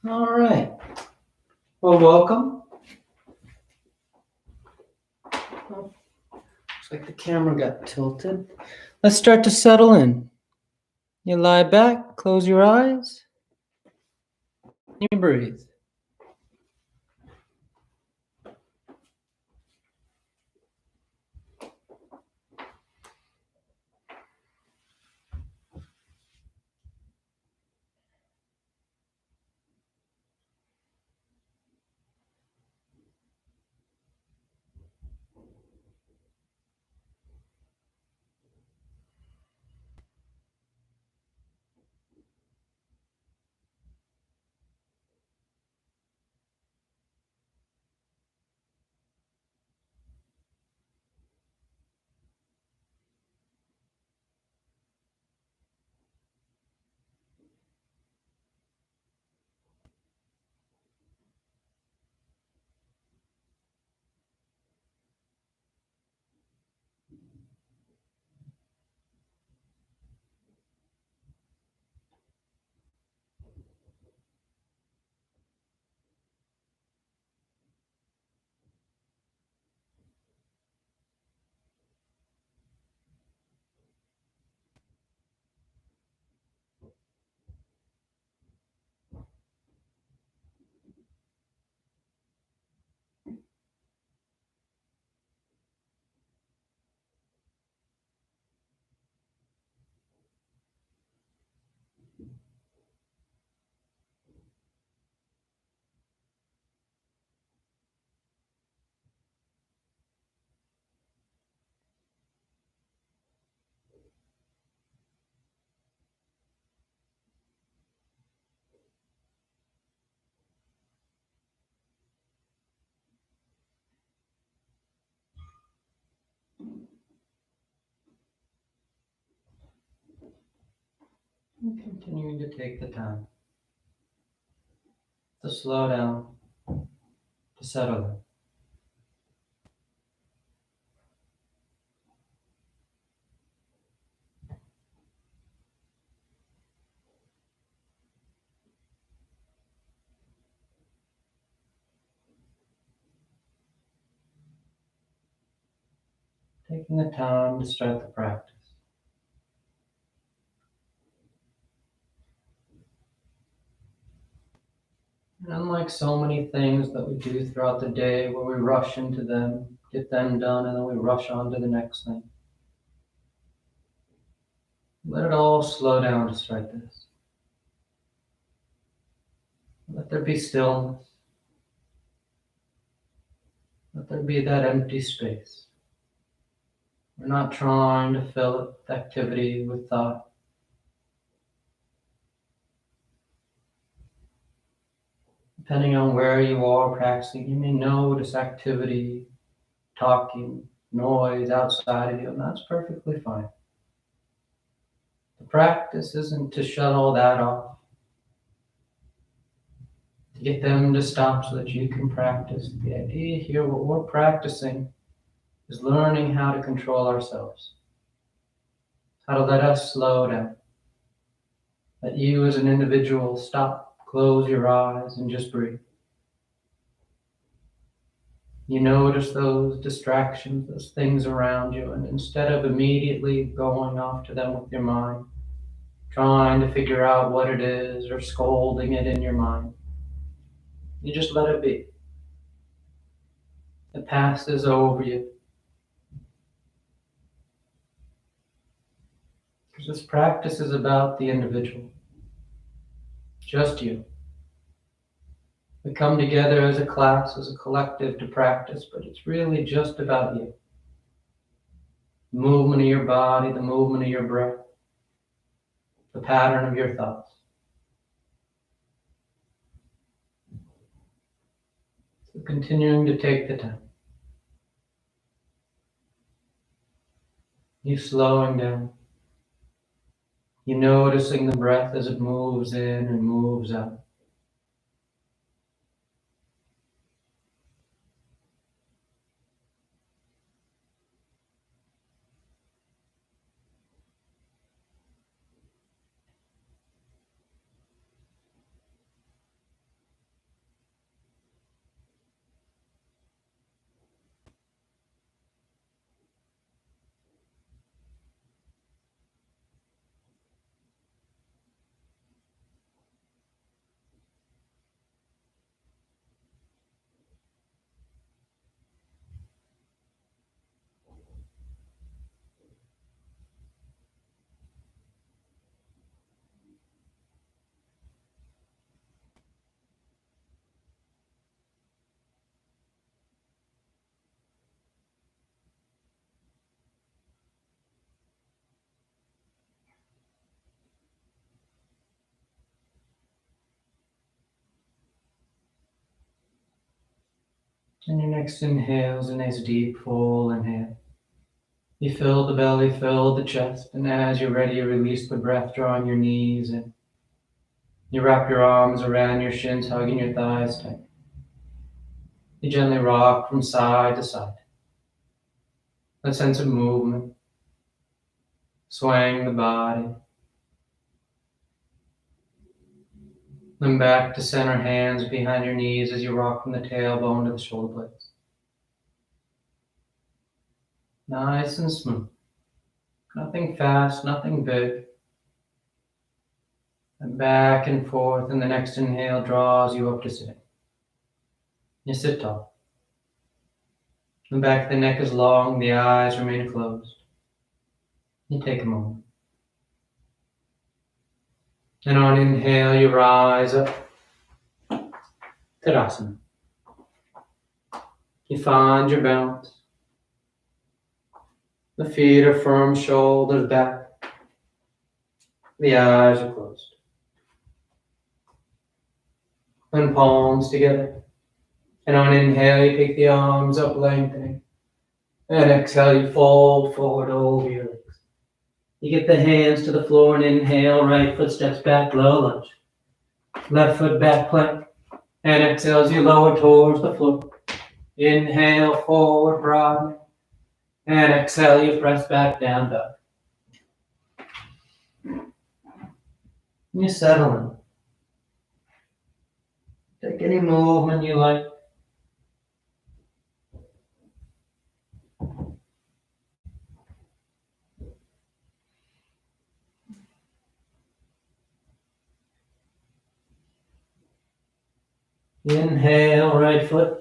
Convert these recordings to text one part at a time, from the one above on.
All right. Well, welcome. Looks like the camera got tilted. Let's start to settle in. You lie back, close your eyes, you breathe. And continuing to take the time to slow down, to settle in. Taking the time to start the practice. And unlike so many things that we do throughout the day where we rush into them, get them done, and then we rush on to the next thing, let it all slow down to start this. Let there be stillness. Let there be that empty space. We're not trying to fill it with activity, with thought. Depending on where you are practicing, you may notice activity, talking, noise outside of you, and that's perfectly fine. The practice isn't to shut all that off, to get them to stop so that you can practice. The idea here, what we're practicing, is learning how to control ourselves, how to let us slow down, let you as an individual stop, close your eyes, and just breathe. You notice those distractions, those things around you, and instead of immediately going off to them with your mind, trying to figure out what it is or scolding it in your mind, you just let it be. It passes over you. Because this practice is about the individual, just you. We come together as a class, as a collective to practice, but it's really just about you. The movement of your body, the movement of your breath, the pattern of your thoughts. So continuing to take the time. You slowing down. You noticing the breath as it moves in and moves out. And your next inhale is a nice deep full inhale. You fill the belly, fill the chest, and as you're ready, you release the breath, drawing your knees in. You wrap your arms around your shins, hugging your thighs tight. You gently rock from side to side. That sense of movement, swaying the body. Then back to center, hands behind your knees as you rock from the tailbone to the shoulder blades. Nice and smooth. Nothing fast, nothing big. And back and forth, and the next inhale draws you up to sitting. You sit tall. The back of the neck is long, the eyes remain closed. You take a moment. And on inhale, you rise up. Tadasana. You find your balance. The feet are firm, shoulders back. The eyes are closed. And palms together. And on inhale, you take the arms up, lengthening. And exhale, you fold forward over your legs. You get the hands to the floor and inhale, right foot steps back, low lunge. Left foot back plank. And exhale as you lower towards the floor. Inhale, forward, broadening. And exhale, you press back down, dog. You settle in. Take any movement you like. Inhale, right foot.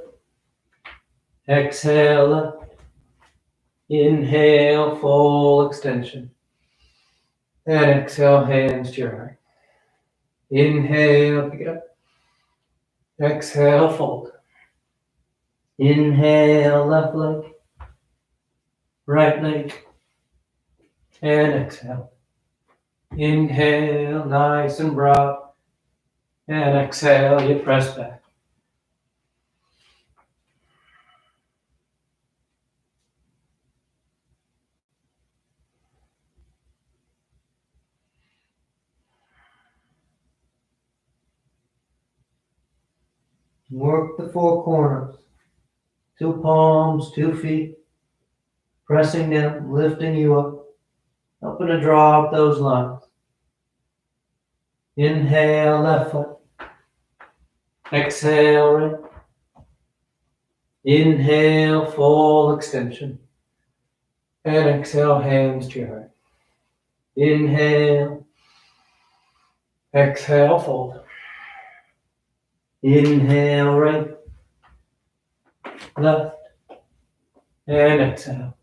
Exhale, left. Inhale, full extension. And exhale, hands to your heart. Inhale, pick it up. Exhale, fold. Inhale, left leg. Right leg. And exhale. Inhale, nice and broad. And exhale, you press back. Work the four corners. 2 palms, 2 feet. Pressing down, lifting you up. Helping to draw up those lines. Inhale, left foot. Exhale, right. Inhale, full extension. And exhale, hands to your heart. Inhale. Exhale, fold. Inhale, right. Left. And exhale.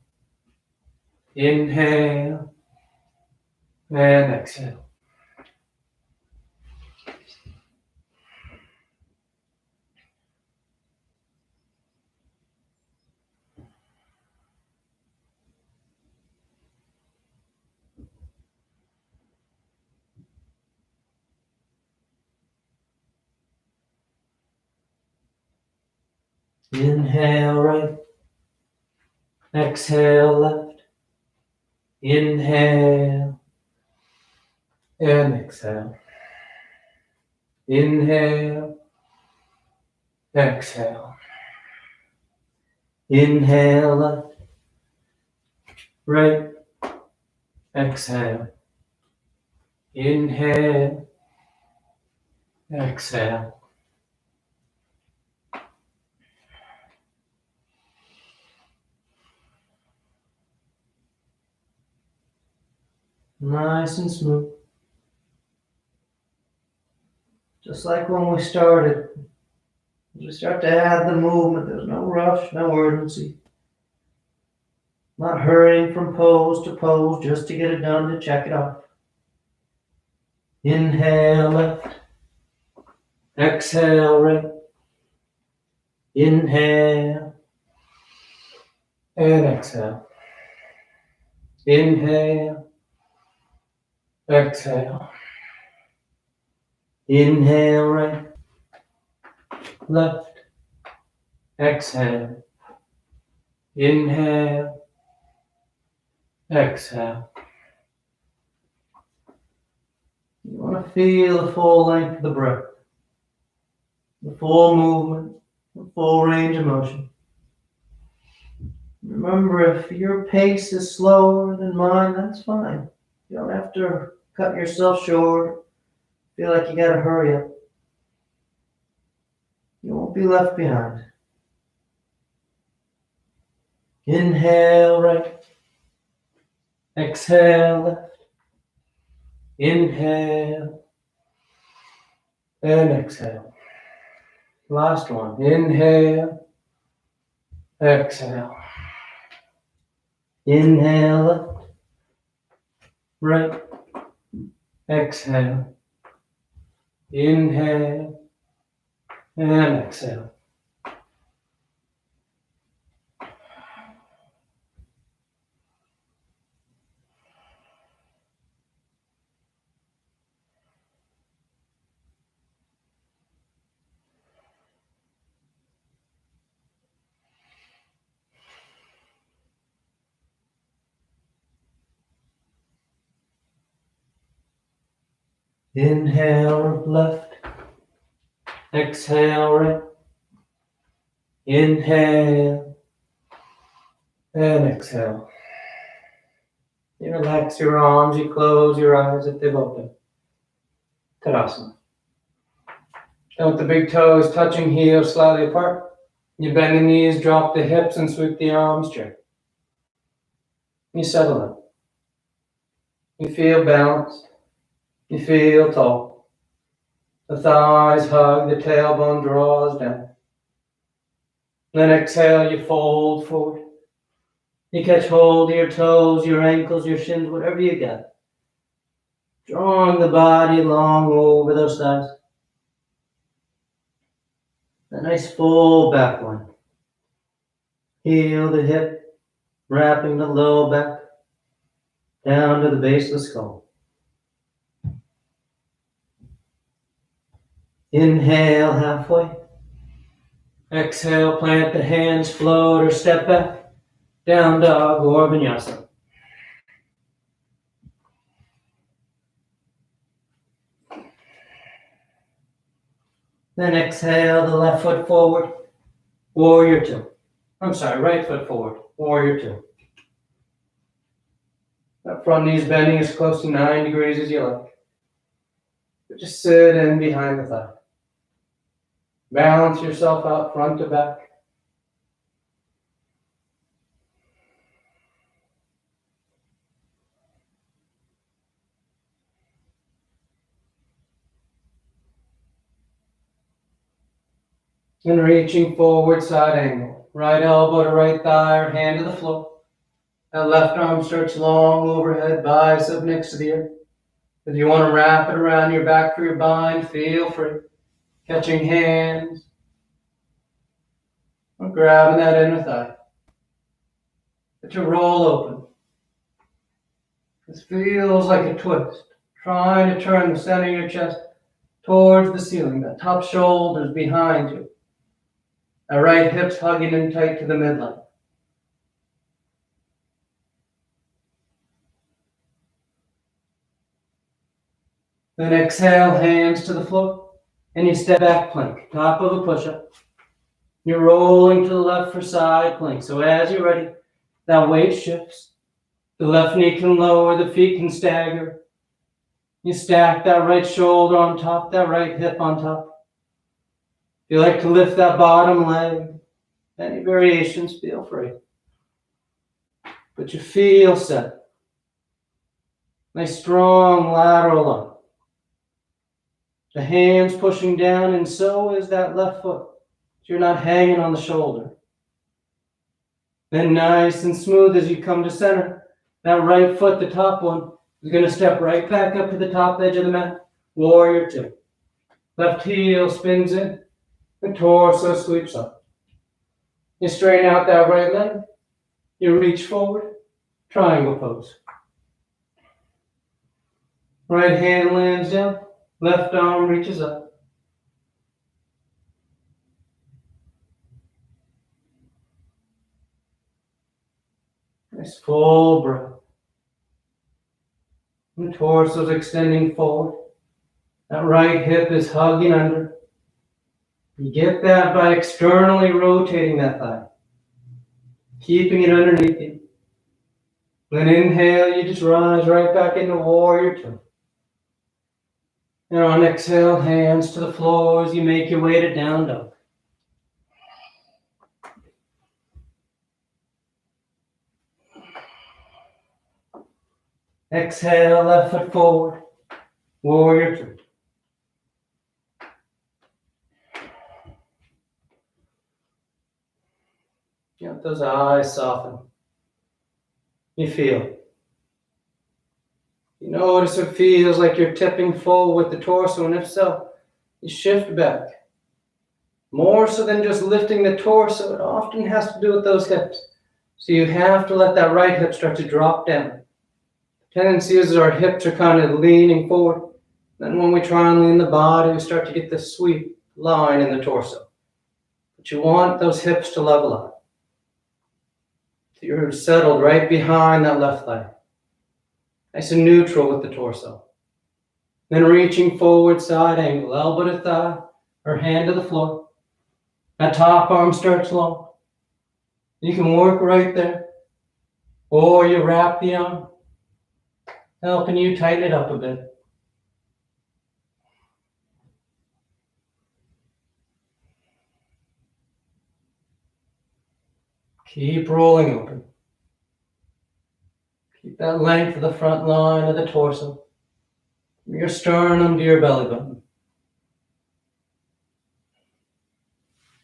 Inhale. And exhale. Inhale, right. Exhale, left. Inhale. And exhale. Inhale. Exhale. Inhale, left. Right. Exhale. Inhale. Exhale. Nice and smooth. Just like when we started. As we start to add the movement, there's no rush, no urgency. Not hurrying from pose to pose just to get it done, to check it off. Inhale, left. Exhale, right. Inhale. And exhale. Inhale. Exhale. Inhale, right. Left. exhale, inhale, exhale. You want to feel the full length of the breath, the full movement, the full range of motion. Remember, if your pace is slower than mine, that's fine. You don't have to cut yourself short, feel like you gotta hurry up. You won't be left behind. Inhale right, exhale left, inhale, and exhale. Last one, inhale, exhale. Inhale left, right, exhale, inhale, and exhale. Inhale left, exhale right, inhale, and exhale. You relax your arms, you close your eyes if they've opened. Tadasana. And with the big toes touching heels slightly apart, you bend the knees, drop the hips, and sweep the arms straight. You settle in. You feel balanced. You feel tall. The thighs hug, the tailbone draws down. Then exhale, you fold forward. You catch hold of your toes, your ankles, your shins, whatever you got. Drawing the body long over those thighs. A nice full back line. Heel the hip, wrapping the low back down to the base of the skull. Inhale halfway. Exhale, plant the hands, float or step back. Down dog or vinyasa. Then exhale the left foot forward, warrior two. Right foot forward, warrior two. That front knee's bending as close to 9 degrees as you like. But just sit in behind the thigh. Balance yourself out front to back. And reaching forward, side angle. Right elbow to right thigh or hand to the floor. That left arm stretch long overhead, bicep next to the earth. If you want to wrap it around your back for your bind, feel free. Catching hands. Or grabbing that inner thigh. Let your roll open. This feels like a twist. Trying to turn the center of your chest towards the ceiling. That top shoulder's behind you. That right hip's hugging in tight to the midline. Then exhale, hands to the floor. And you step back plank, top of a push-up. You're rolling to the left for side plank. So as you're ready, that weight shifts. The left knee can lower, the feet can stagger. You stack that right shoulder on top, that right hip on top. If you like to lift that bottom leg, any variations, feel free. But you feel set. Nice strong lateral lunge. The hands pushing down, and so is that left foot. So you're not hanging on the shoulder. Then nice and smooth as you come to center. That right foot, the top one, is going to step right back up to the top edge of the mat. Warrior two. Left heel spins in. The torso sweeps up. You straighten out that right leg. You reach forward. Triangle pose. Right hand lands down. Left arm reaches up. Nice full breath. And the torso is extending forward. That right hip is hugging under. You get that by externally rotating that thigh, keeping it underneath you. Then inhale, you just rise right back into warrior two. And on exhale, hands to the floor as you make your way to down dog. Exhale, left foot forward, warrior two. Let those eyes soften. You feel. You notice it feels like you're tipping full with the torso, and if so, you shift back. More so than just lifting the torso, it often has to do with those hips. So you have to let that right hip start to drop down. The tendency is our hips are kind of leaning forward. Then when we try and lean the body, we start to get this sweep line in the torso. But you want those hips to level out. So you're settled right behind that left thigh. Nice and neutral with the torso. Then reaching forward, side angle, elbow to thigh, or hand to the floor. That top arm starts long. You can work right there. Or you wrap the arm, helping you tighten it up a bit. Keep rolling open. Keep that length of the front line of the torso. From your sternum to your belly button.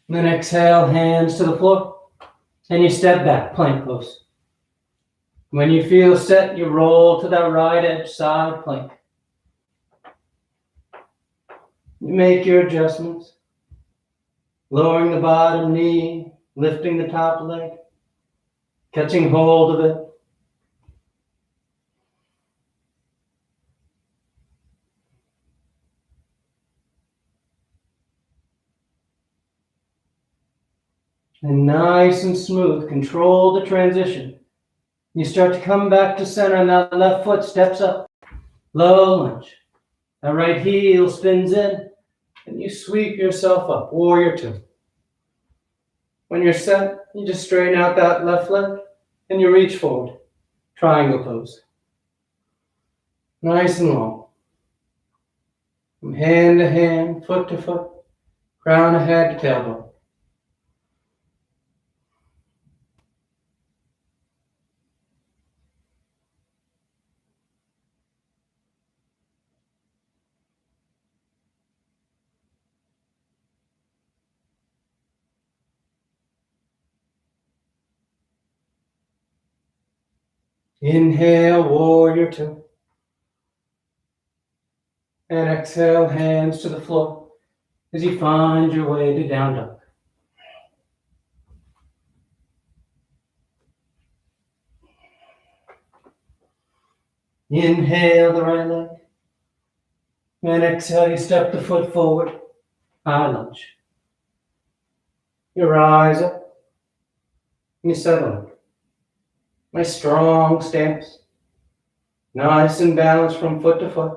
And then exhale, hands to the floor. And you step back, plank pose. When you feel set, you roll to that right edge, side plank. You make your adjustments. Lowering the bottom knee, lifting the top leg, catching hold of it. And nice and smooth, control the transition. You start to come back to center and that left foot steps up. Low lunge. That right heel spins in and you sweep yourself up. Warrior two. When you're set, you just straighten out that left leg and you reach forward. Triangle pose. Nice and long. From hand to hand, foot to foot, crown of head to tailbone. Inhale, warrior two. And exhale, hands to the floor as you find your way to down dog. Inhale the right leg. And exhale, you step the foot forward, high lunge. You rise up and you settle. Nice strong stance. Nice and balanced from foot to foot.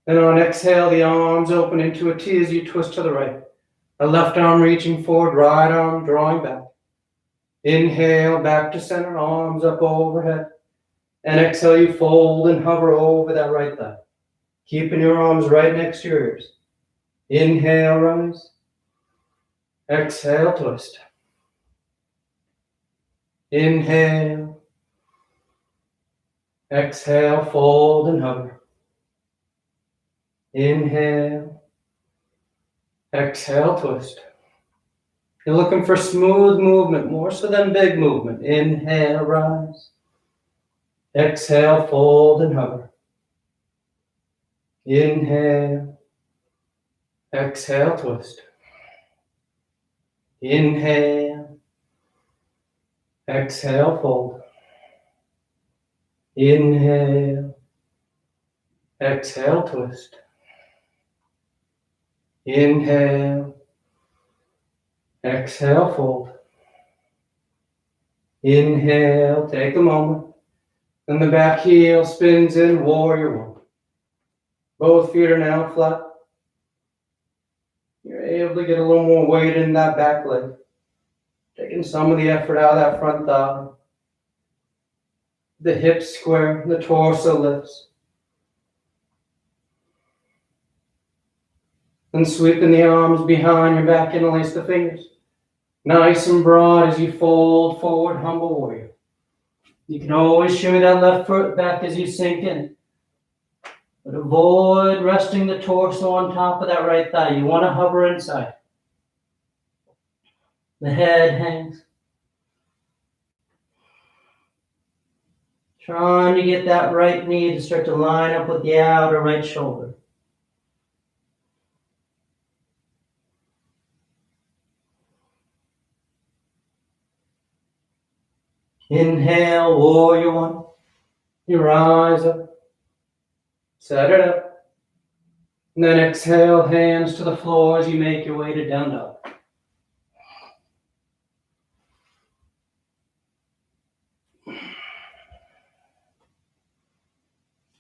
Then on exhale, the arms open into a T as you twist to the right. The left arm reaching forward, right arm drawing back. Inhale, back to center, arms up overhead. And exhale, you fold and hover over that right thigh. Keeping your arms right next to your ears. Inhale, rise. Exhale, twist. Inhale. Exhale, fold and hover. Inhale. Exhale, twist. You're looking for smooth movement, more so than big movement. Inhale, rise. Exhale, fold and hover. Inhale. Exhale, twist. Inhale. Exhale, fold. Inhale. Exhale, twist. Inhale. Exhale, fold. Inhale, take a moment. Then the back heel spins in, warrior one. Both feet are now flat. You're able to get a little more weight in that back leg. Taking some of the effort out of that front thigh. The hips square, the torso lifts. Then sweeping the arms behind your back, interlace the fingers. Nice and broad as you fold forward, humble warrior. You can always shimmy that left foot back as you sink in. But avoid resting the torso on top of that right thigh. You want to hover inside. The head hangs. Trying to get that right knee to start to line up with the outer right shoulder. Inhale, warrior one. You rise up. Set it up. And then exhale, hands to the floor as you make your way to down dog.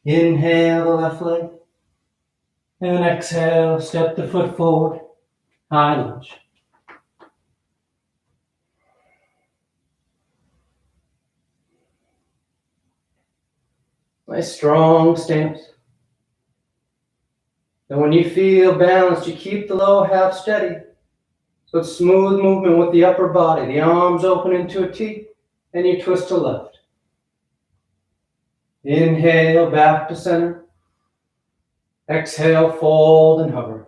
Inhale the left leg. And exhale, step the foot forward. High lunge. Nice strong stance. And when you feel balanced, you keep the lower half steady. So it's smooth movement with the upper body. The arms open into a T, and you twist to left. Inhale, back to center. Exhale, fold and hover.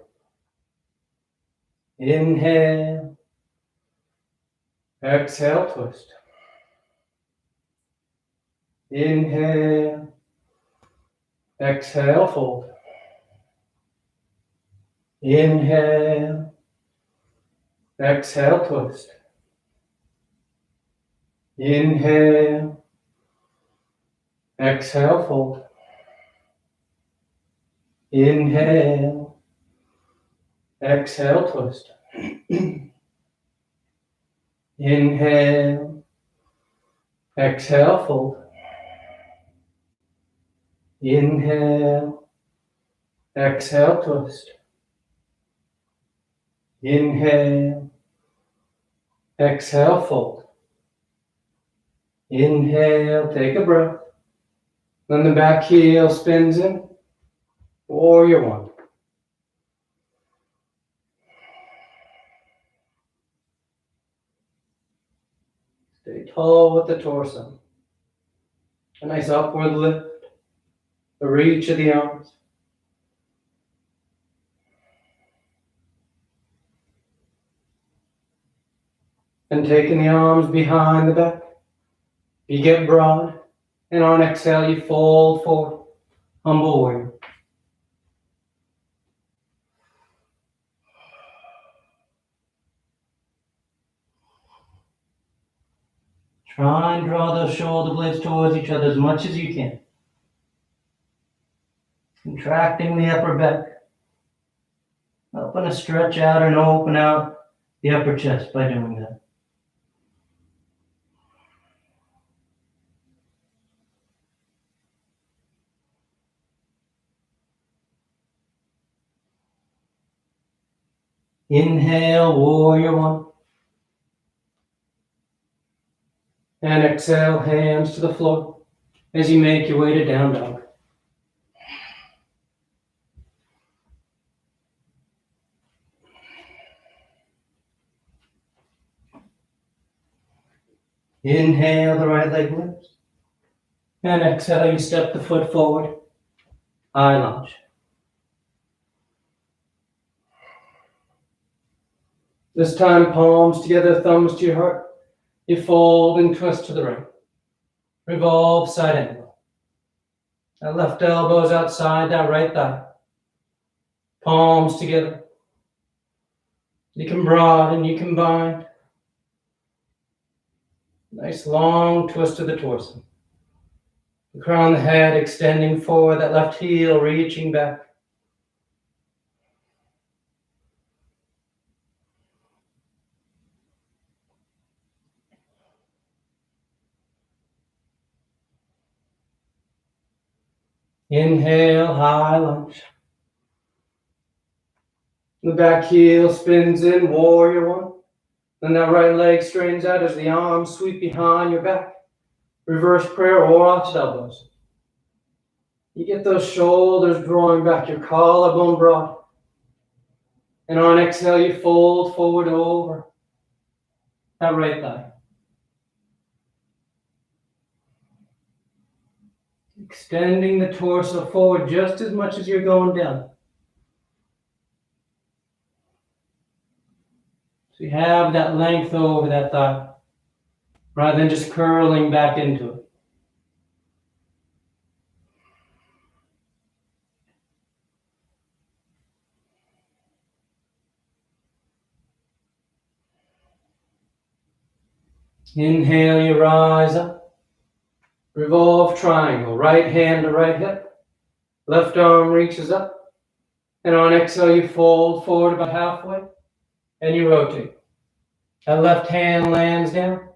Inhale. Exhale, twist. Inhale. Exhale, fold. Inhale. Exhale, twist. Inhale. Exhale, fold. Inhale. Exhale, twist. Inhale. Exhale, fold. Inhale. Exhale, twist. Inhale. Exhale, fold. Inhale, take a breath. Then the back heel spins in. Warrior one. Stay tall with the torso. A nice upward lift. The reach of the arms. And taking the arms behind the back. You get broad. And on exhale, you fold forward. Humble warrior. Try and draw those shoulder blades towards each other as much as you can. Contracting the upper back. Helping to stretch out and open out the upper chest by doing that. Inhale, warrior one. And exhale, hands to the floor as you make your way to down dog. Inhale, the right leg lifts. And exhale, you step the foot forward. High lunge. This time, palms together, thumbs to your heart. You fold and twist to the right. Revolve side angle. That left elbow is outside that right thigh. Palms together. You can broaden, you can bind. Nice long twist of the torso. The crown of the head extending forward, that left heel reaching back. Inhale, high lunge. The back heel spins in, warrior one. Then that right leg straightens out as the arms sweep behind your back. Reverse prayer or opposite elbows. You get those shoulders drawing back, your collarbone broad. And on exhale, you fold forward over that right thigh. Extending the torso forward just as much as you're going down. So you have that length over that thigh, rather than just curling back into it. Inhale, you rise up. Revolve triangle, right hand to right hip. Left arm reaches up. And on exhale, you fold forward about halfway. And you rotate. That left hand lands down.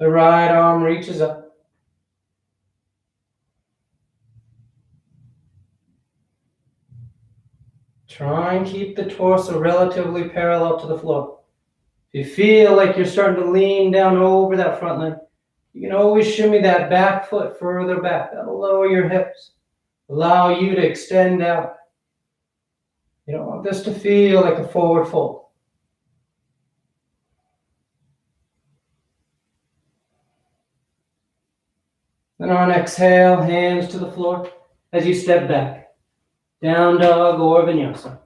The right arm reaches up. Try and keep the torso relatively parallel to the floor. If you feel like you're starting to lean down over that front leg, you can always shimmy that back foot further back. That'll lower your hips. Allow you to extend out. You don't want this to feel like a forward fold. Then on exhale, hands to the floor as you step back. Down dog or vinyasa.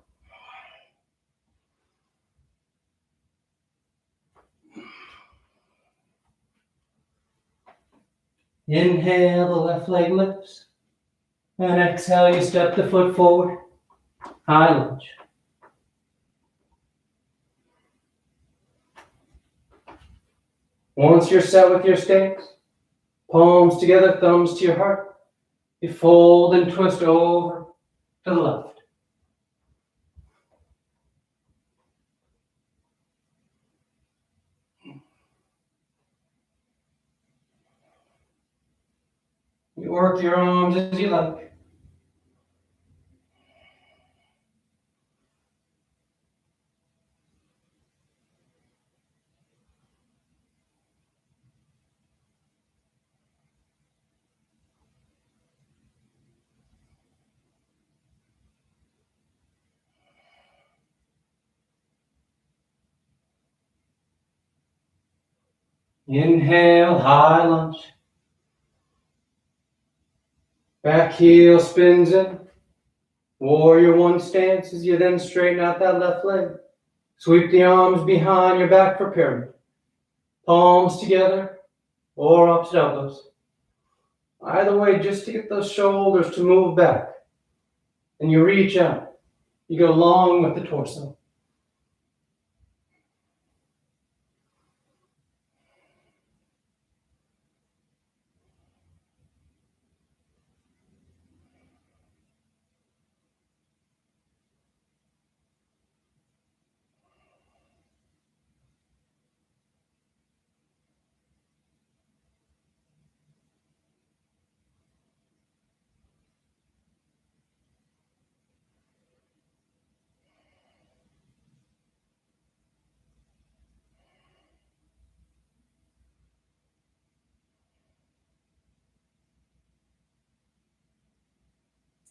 Inhale, the left leg lifts. And exhale, you step the foot forward. High lunge. Once you're set with your stance, palms together, thumbs to your heart, you fold and twist over to the left. You work your arms as you like. Inhale, high lunge. Back heel spins in. Warrior one stance as you then straighten out that left leg. Sweep the arms behind your back for pyramid. Palms together or opposite elbows. Either way, just to get those shoulders to move back. And you reach out. You go long with the torso.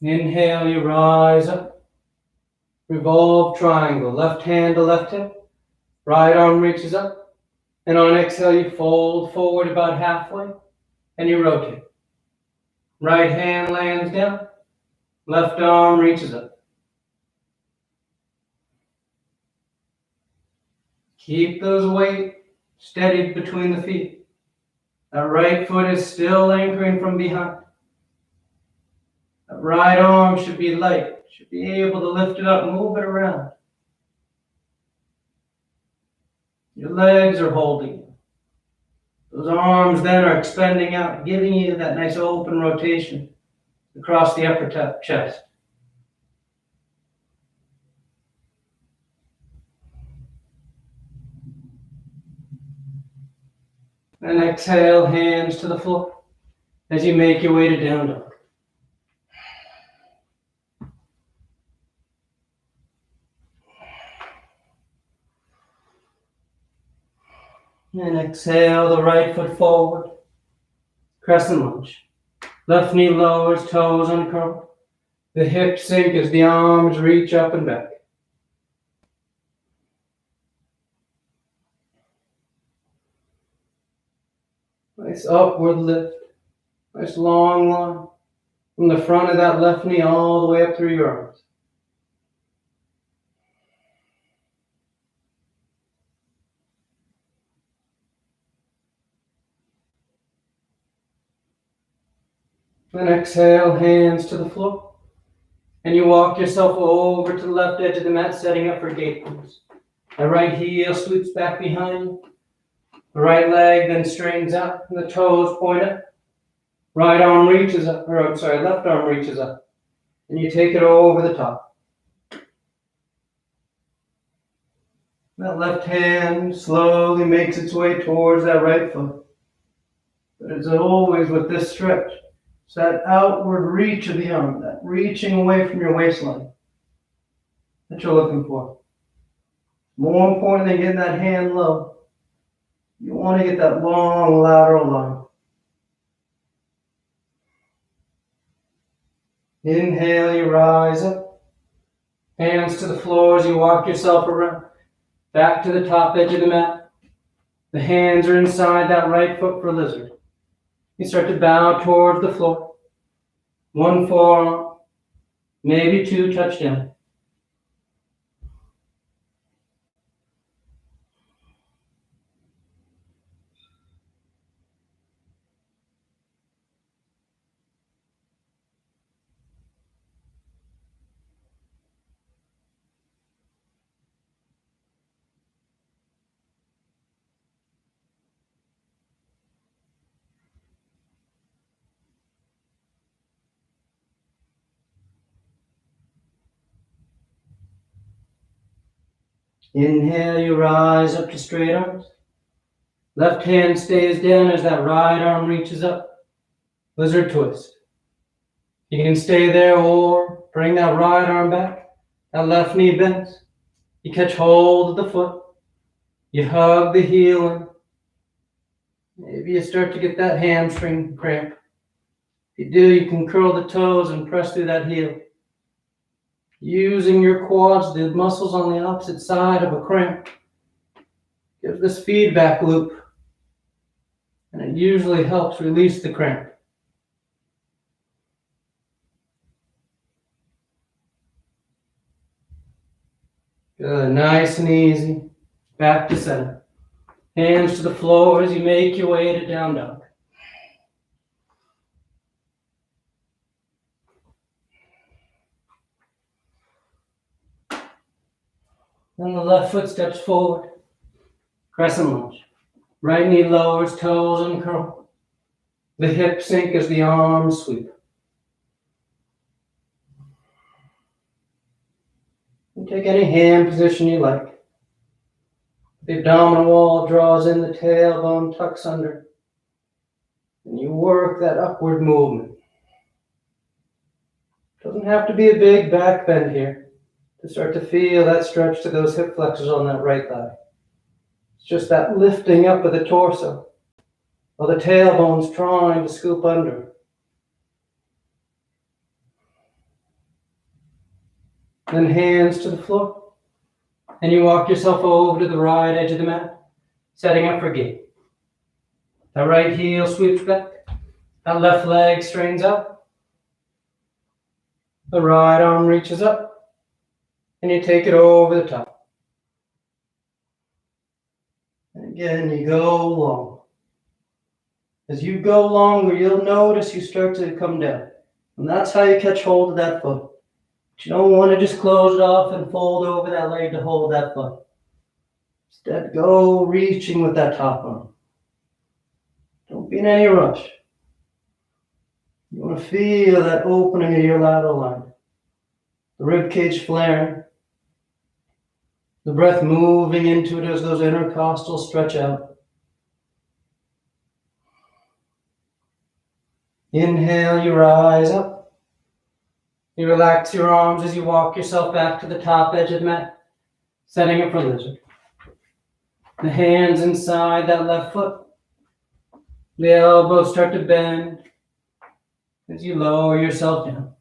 Inhale, you rise up. Revolve triangle, left hand to left hip. Right arm reaches up. And on exhale, you fold forward about halfway. And you rotate. Right hand lands down. Left arm reaches up. Keep those weight steadied between the feet. That right foot is still anchoring from behind. That right arm should be light. Should be able to lift it up and move it around. Your legs are holding you. Those arms then are extending out, giving you that nice open rotation across the upper chest. And exhale, hands to the floor as you make your way to down dog. And exhale the right foot forward. Crescent lunge. Left knee lowers, toes uncurl. The hips sink as the arms reach up and back. Nice upward lift. Nice long line. From the front of that left knee all the way up through your arms. Then exhale, hands to the floor. And you walk yourself over to the left edge of the mat, setting up for gate pose. The right heel sweeps back behind you. The right leg then straightens out, and the toes point up. Right arm reaches up, left arm reaches up. And you take it over the top. That left hand slowly makes its way towards that right foot. But as always with this stretch, it's that outward reach of the arm, that reaching away from your waistline that you're looking for. More important than getting that hand low, you want to get that long lateral line. Inhale, you rise up. Hands to the floor as you walk yourself around. Back to the top edge of the mat. The hands are inside that right foot for lizard. You start to bow towards the floor. One forearm, maybe two touch down. Inhale, you rise up to straight arms. Left hand stays down as that right arm reaches up. Lizard twist. You can stay there or bring that right arm back. That left knee bends. You catch hold of the foot. You hug the heel in. Maybe you start to get that hamstring cramp. If you do, you can curl the toes and press through that heel. Using your quads, the muscles on the opposite side of a cramp. Give this feedback loop, and it usually helps release the cramp. Good, nice and easy. Back to center. Hands to the floor as you make your way to down dog. Then the left foot steps forward. Crescent lunge. Right knee lowers, toes uncurl. The hips sink as the arms sweep. You take any hand position you like. The abdominal wall draws in, the tailbone tucks under. And you work that upward movement. Doesn't have to be a big back bend here to start to feel that stretch to those hip flexors on that right thigh. It's just that lifting up of the torso while the tailbone's trying to scoop under. Then hands to the floor. And you walk yourself over to the right edge of the mat, setting up for gate. That right heel sweeps back. That left leg straightens up. The right arm reaches up. And you take it over the top. And again, you go long. As you go longer, you'll notice you start to come down. And that's how you catch hold of that foot. But you don't want to just close it off and fold over that leg to hold that foot. Instead, go reaching with that top arm. Don't be in any rush. You want to feel that opening of your lateral line. The rib cage flaring. The breath moving into it as those intercostals stretch out. Inhale, you rise up. You relax your arms as you walk yourself back to the top edge of the mat, setting up for lizard. The hands inside that left foot. The elbows start to bend as you lower yourself down.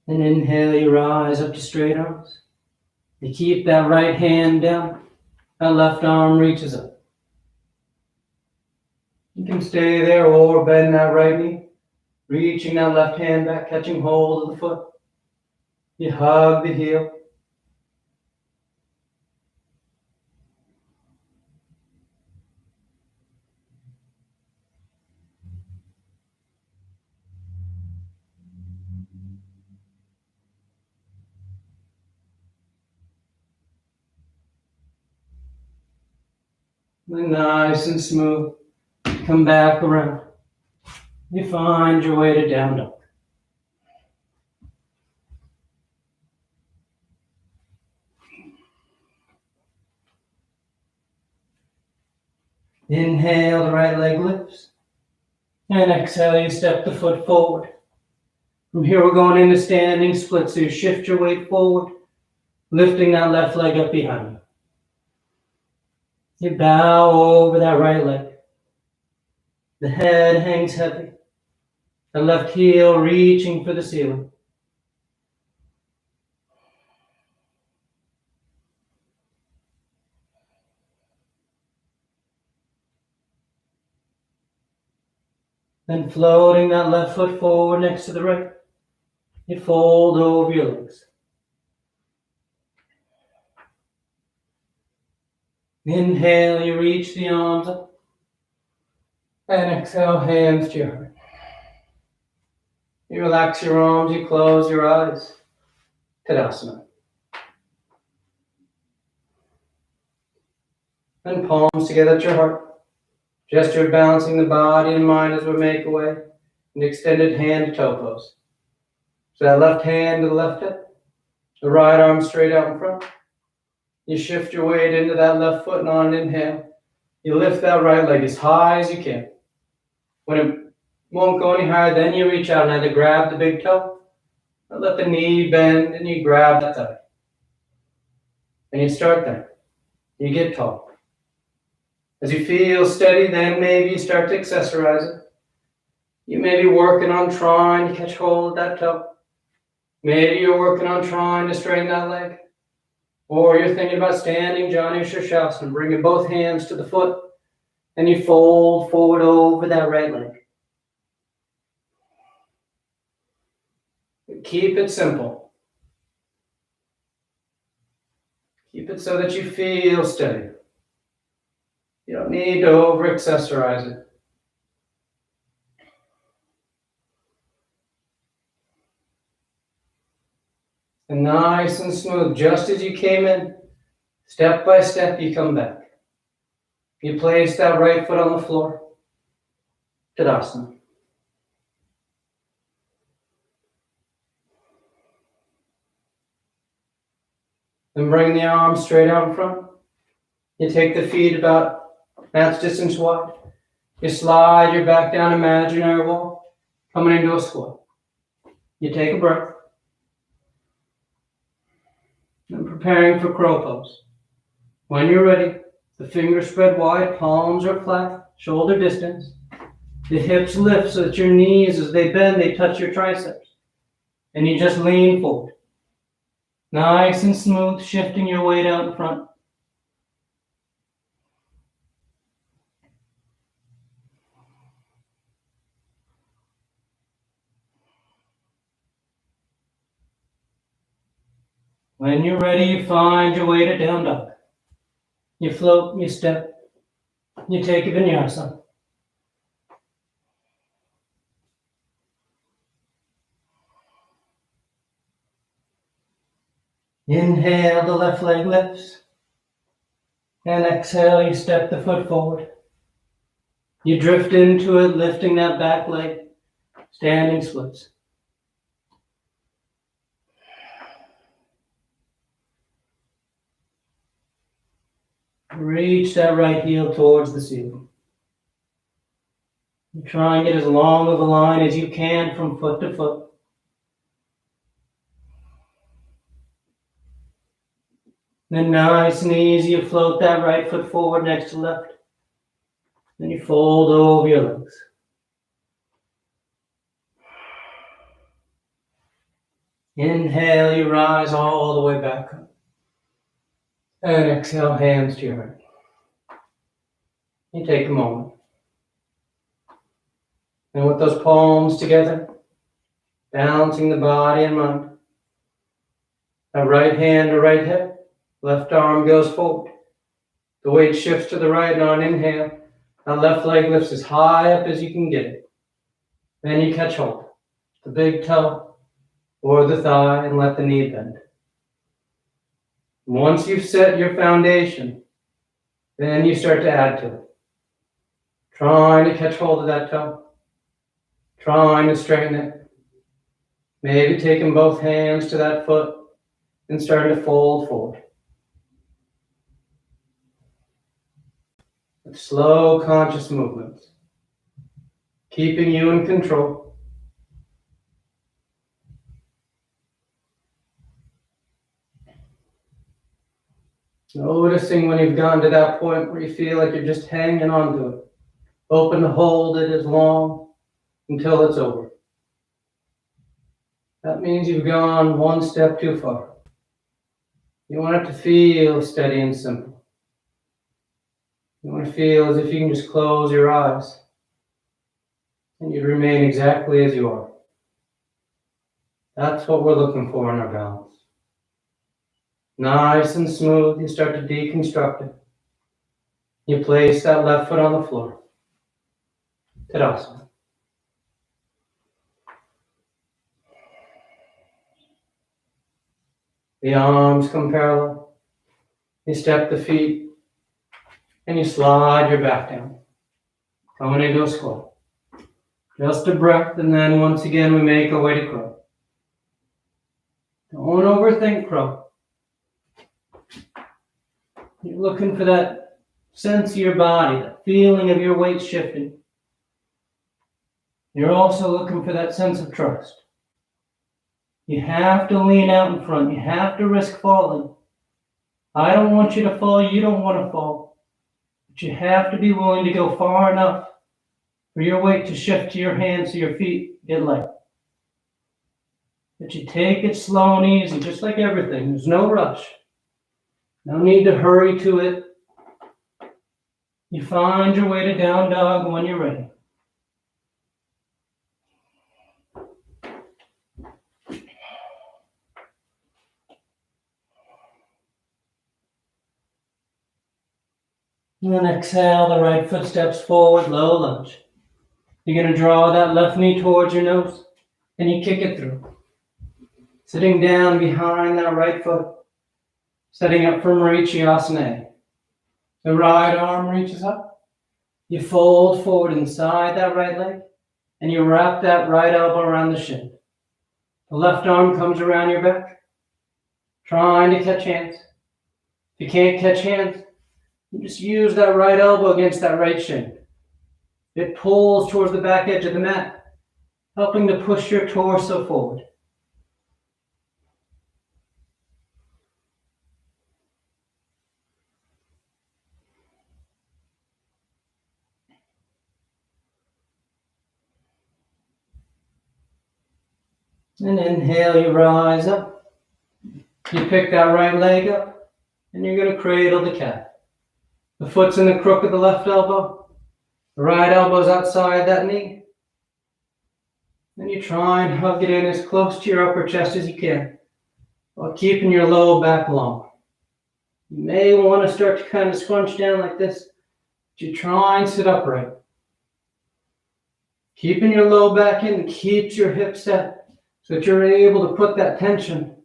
Then inhale, you rise up to straight arms. You keep that right hand down. That left arm reaches up. You can stay there or bend that right knee, reaching that left hand back, catching hold of the foot. You hug the heel. Then nice and smooth, come back around. You find your way to down dog. Inhale, the right leg lifts. And exhale, you step the foot forward. From here, we're going into standing split. So you shift your weight forward, lifting that left leg up behind you. You bow over that right leg. The head hangs heavy. The left heel reaching for the ceiling. Then floating that left foot forward next to the right. You fold over your legs. Inhale, you reach the arms up. And exhale, hands to your heart. You relax your arms, you close your eyes. Tadasana. And palms together at your heart. Gesture balancing the body and mind as we make away. An extended hand to toe pose. So that left hand to the left hip. The right arm straight out in front. You shift your weight into that left foot and on an inhale. You lift that right leg as high as you can. When it won't go any higher, then you reach out and either grab the big toe or let the knee bend and you grab that thigh. And you start there. You get tall. As you feel steady, then maybe you start to accessorize it. You may be working on trying to catch hold of that toe. Maybe you're working on trying to straighten that leg. Or you're thinking about standing Janu Shirshasana, bringing both hands to the foot, and you fold forward over that right leg. Keep it simple. Keep it so that you feel steady. You don't need to over-accessorize it. And nice and smooth, just as you came in, step by step you come back. You place that right foot on the floor. Tadasana. Then bring the arms straight out in front. You take the feet about match distance wide. You slide your back down imaginary wall, coming into a squat. You take a breath. And preparing for crow pose. When you're ready, the fingers spread wide, palms are flat, shoulder distance. The hips lift so that your knees, as they bend, they touch your triceps. And you just lean forward. Nice and smooth, shifting your weight out in front. When you're ready, you find your way to down dog. You float, you step, you take a vinyasa. Inhale, the left leg lifts. And exhale, you step the foot forward. You drift into it, lifting that back leg, standing splits. Reach that right heel towards the ceiling. You try and get as long of a line as you can from foot to foot. Then nice and easy, you float that right foot forward next to left. Then you fold over your legs. Inhale, you rise all the way back up. And exhale, hands to your heart. You take a moment. And with those palms together, balancing the body and mind. That right hand to right hip, left arm goes forward. The weight shifts to the right, and on inhale, that left leg lifts as high up as you can get it. Then you catch hold, the big toe or the thigh, and let the knee bend. Once you've set your foundation, then you start to add to it. Trying to catch hold of that toe, trying to straighten it. Maybe taking both hands to that foot and starting to fold forward. With slow, conscious movements, keeping you in control. Noticing when you've gotten to that point where you feel like you're just hanging on to it. Open to hold it as long until it's over. That means you've gone one step too far. You want it to feel steady and simple. You want to feel as if you can just close your eyes and you remain exactly as you are. That's what we're looking for in our balance. Nice and smooth, you start to deconstruct it. You place that left foot on the floor. Tadasana. The arms come parallel. You step the feet and you slide your back down. Coming into a squat. Just a breath, and then once again we make our way to crow. Don't overthink crow. You're looking for that sense of your body, that feeling of your weight shifting. You're also looking for that sense of trust. You have to lean out in front. You have to risk falling. I don't want you to fall. You don't want to fall. But you have to be willing to go far enough for your weight to shift to your hands so your feet get light. But you take it slow and easy, just like everything. There's no rush. No need to hurry to it. You find your way to down dog when you're ready. And then exhale, the right foot steps forward, low lunge. You're going to draw that left knee towards your nose, and you kick it through. Sitting down behind that right foot, setting up for Marichiyasana. The right arm reaches up. You fold forward inside that right leg, and you wrap that right elbow around the shin. The left arm comes around your back, trying to catch hands. If you can't catch hands, you just use that right elbow against that right shin. It pulls towards the back edge of the mat, helping to push your torso forward. And inhale, you rise up. You pick that right leg up, and you're going to cradle the cat. The foot's in the crook of the left elbow. The right elbow's outside that knee. Then you try and hug it in as close to your upper chest as you can. while keeping your low back long. You may want to start to kind of scrunch down like this, but you try and sit upright. Keeping your low back in keeps your hips set so that you're able to put that tension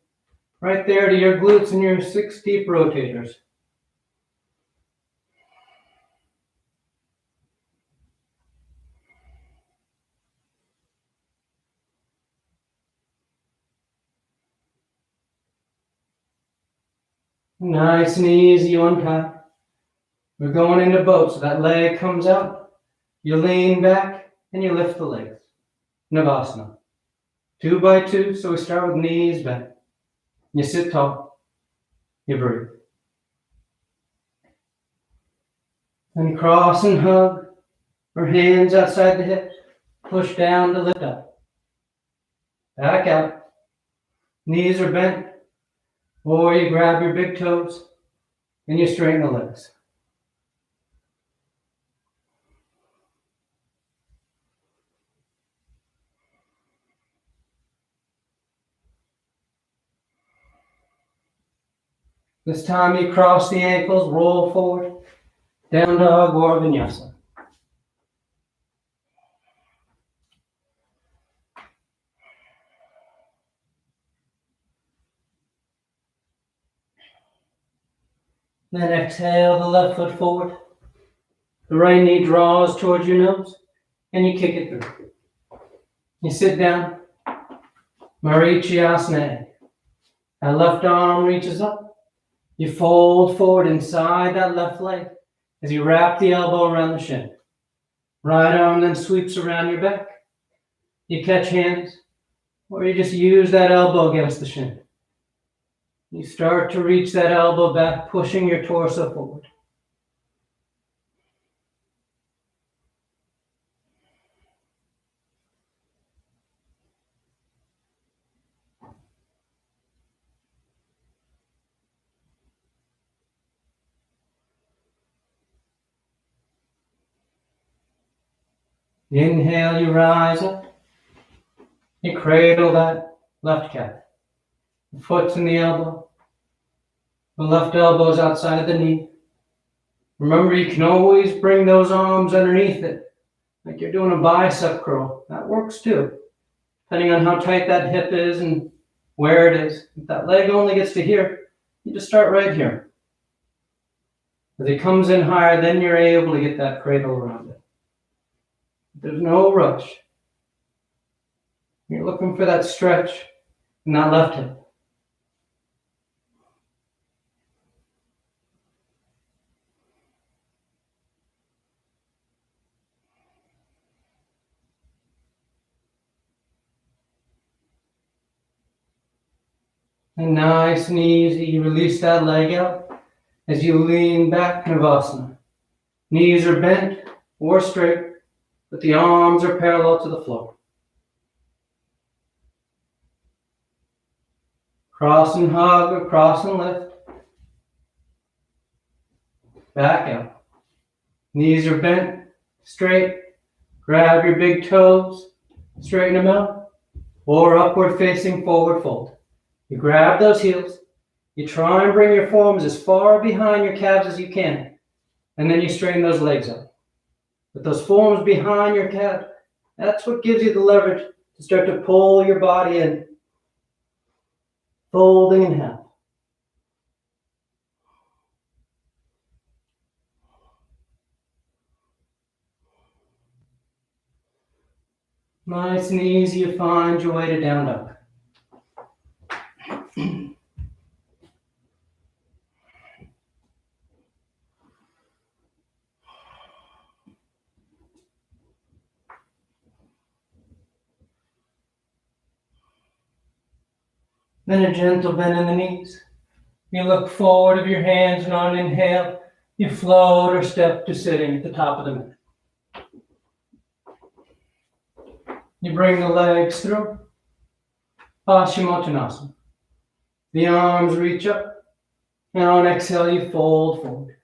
right there to your glutes and your 6 deep rotators. Nice and easy, you untie. We're going into boat, so that leg comes out. You lean back and you lift the legs. Navasana. 2 by 2, so we start with knees bent. You sit tall. You breathe. And cross and hug, or hands outside the hips. Push down to lift up. Back out. Knees are bent, or you grab your big toes and you straighten the legs. This time you cross the ankles, roll forward, down dog or vinyasa. Then exhale the left foot forward. The right knee draws towards your nose, and you kick it through. You sit down, Marichyasana. That left arm reaches up. You fold forward inside that left leg as you wrap the elbow around the shin. Right arm then sweeps around your back. You catch hands, or you just use that elbow against the shin. You start to reach that elbow back, pushing your torso forward. Inhale, you rise up. You cradle that left calf. The foot's in the elbow. The left elbow is outside of the knee. Remember, you can always bring those arms underneath it, like you're doing a bicep curl. That works too, depending on how tight that hip is and where it is. If that leg only gets to here, you just start right here. As it comes in higher, then you're able to get that cradle around it. There's no rush. You're looking for that stretch in that left hip. And nice and easy, you release that leg out as you lean back, Navasana. Knees are bent or straight, but the arms are parallel to the floor. Cross and hug or cross and lift. Back out. Knees are bent, straight. Grab your big toes, straighten them out, or upward facing forward fold. You grab those heels. You try and bring your forearms as far behind your calves as you can, and then you straighten those legs up. With those forearms behind your calf, that's what gives you the leverage to start to pull your body in, folding in half. Nice and easy, you find your way to down dog. Then a gentle bend in the knees. You look forward of your hands, and on inhale, you float or step to sitting at the top of the mat. You bring the legs through. Paschimottanasana. The arms reach up, and on exhale, you fold forward.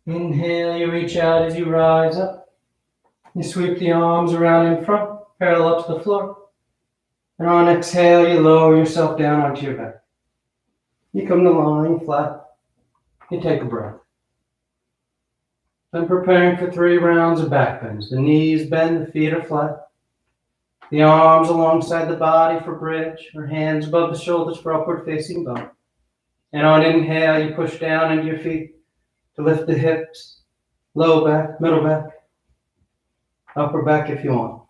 Inhale, you reach out as you rise up. You sweep the arms around in front, parallel to the floor. And on exhale, you lower yourself down onto your back. You come to lying flat. You take a breath. Then preparing for 3 rounds of back bends. The knees bend, the feet are flat. The arms alongside the body for bridge, or hands above the shoulders for upward facing bow. And on inhale, you push down into your feet to lift the hips, low back, middle back, upper back if you want.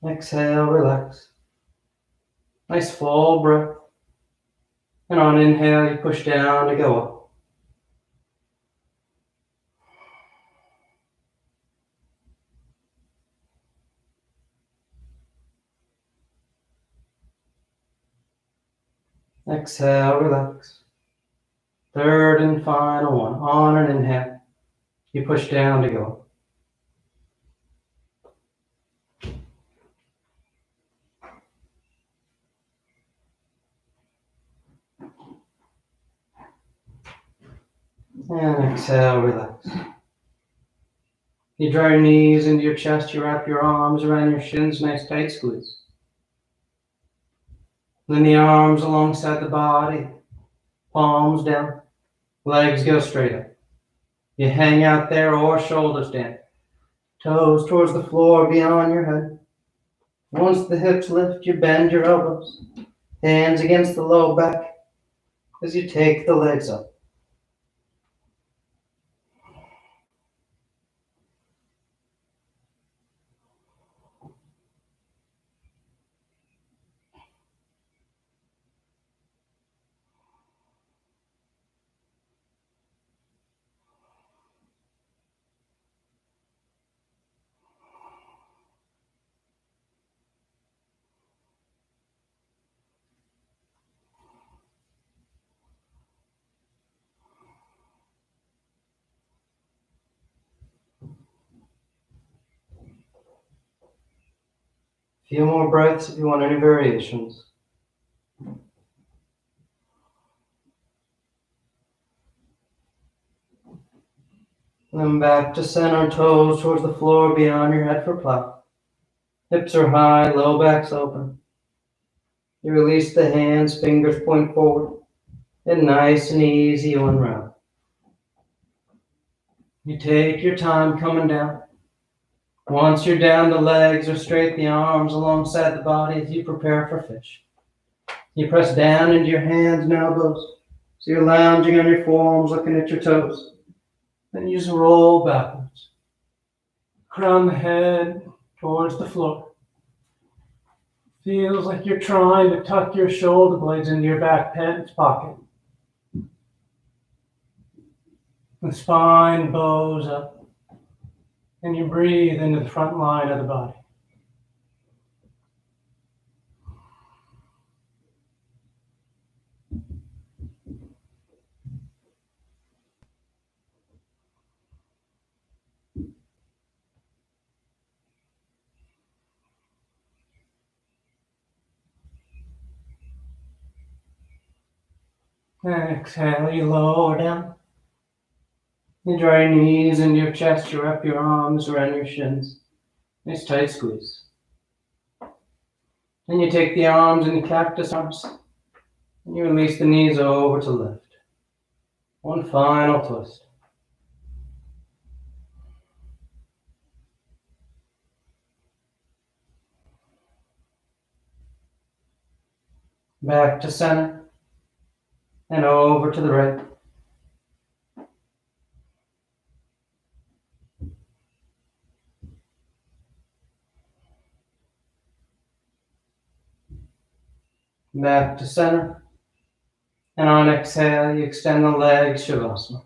Exhale, relax. Nice full breath. And on inhale, you push down to go up. Exhale, relax. Third and final one. On an inhale, you push down to go up. And exhale, relax. You draw your knees into your chest, you wrap your arms around your shins, nice tight squeeze. Then the arms alongside the body, palms down, legs go straight up. You hang out there or shoulders down, toes towards the floor beyond your head. Once the hips lift, you bend your elbows, hands against the low back as you take the legs up. A few more breaths if you want any variations. Then back to center, toes towards the floor beyond your head for plow. Hips are high, low back's open. You release the hands, fingers point forward, and nice and easy you unround. You take your time coming down. Once you're down, the legs are straight, the arms alongside the body as you prepare for fish. You press down into your hands and elbows, so you're lounging on your forearms, looking at your toes. Then you just roll backwards. Crown the head towards the floor. Feels like you're trying to tuck your shoulder blades into your back pants pocket. The spine bows up, and you breathe into the front line of the body. Exhale, you lower down. You draw your knees into your chest, you wrap your arms around your shins. Nice tight squeeze. Then you take the arms in the cactus arms, and you release the knees over to lift. One final twist. Back to center, and over to the right. Back to center, and on exhale, you extend the legs, Shavasana.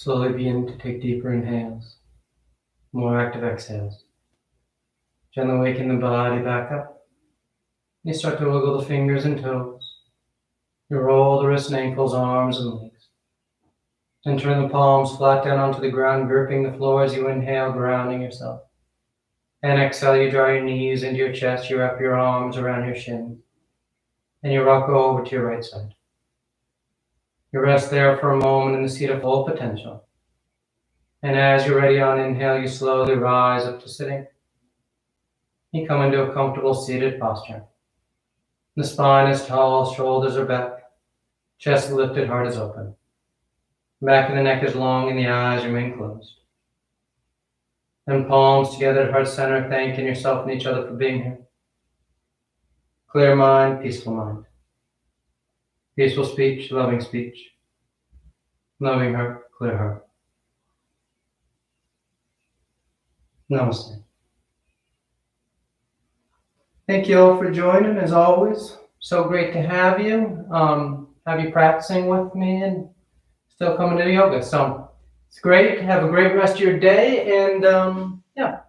Slowly begin to take deeper inhales, more active exhales. Gently waking the body back up. You start to wiggle the fingers and toes. You roll the wrists and ankles, arms and legs. Then turn the palms flat down onto the ground, gripping the floor as you inhale, grounding yourself. And exhale, you draw your knees into your chest, you wrap your arms around your shins, and you rock over to your right side. You rest there for a moment in the seat of full potential. And as you're ready on inhale, you slowly rise up to sitting. You come into a comfortable seated posture. The spine is tall, shoulders are back, chest lifted, heart is open. Back of the neck is long and the eyes remain closed. Then palms together at heart center, thanking yourself and each other for being here. Clear mind, peaceful mind. Peaceful speech, loving speech. Loving heart, clear heart. Namaste. Thank you all for joining, as always. So great to have you practicing with me and still coming to yoga. So it's great. Have a great rest of your day, and yeah.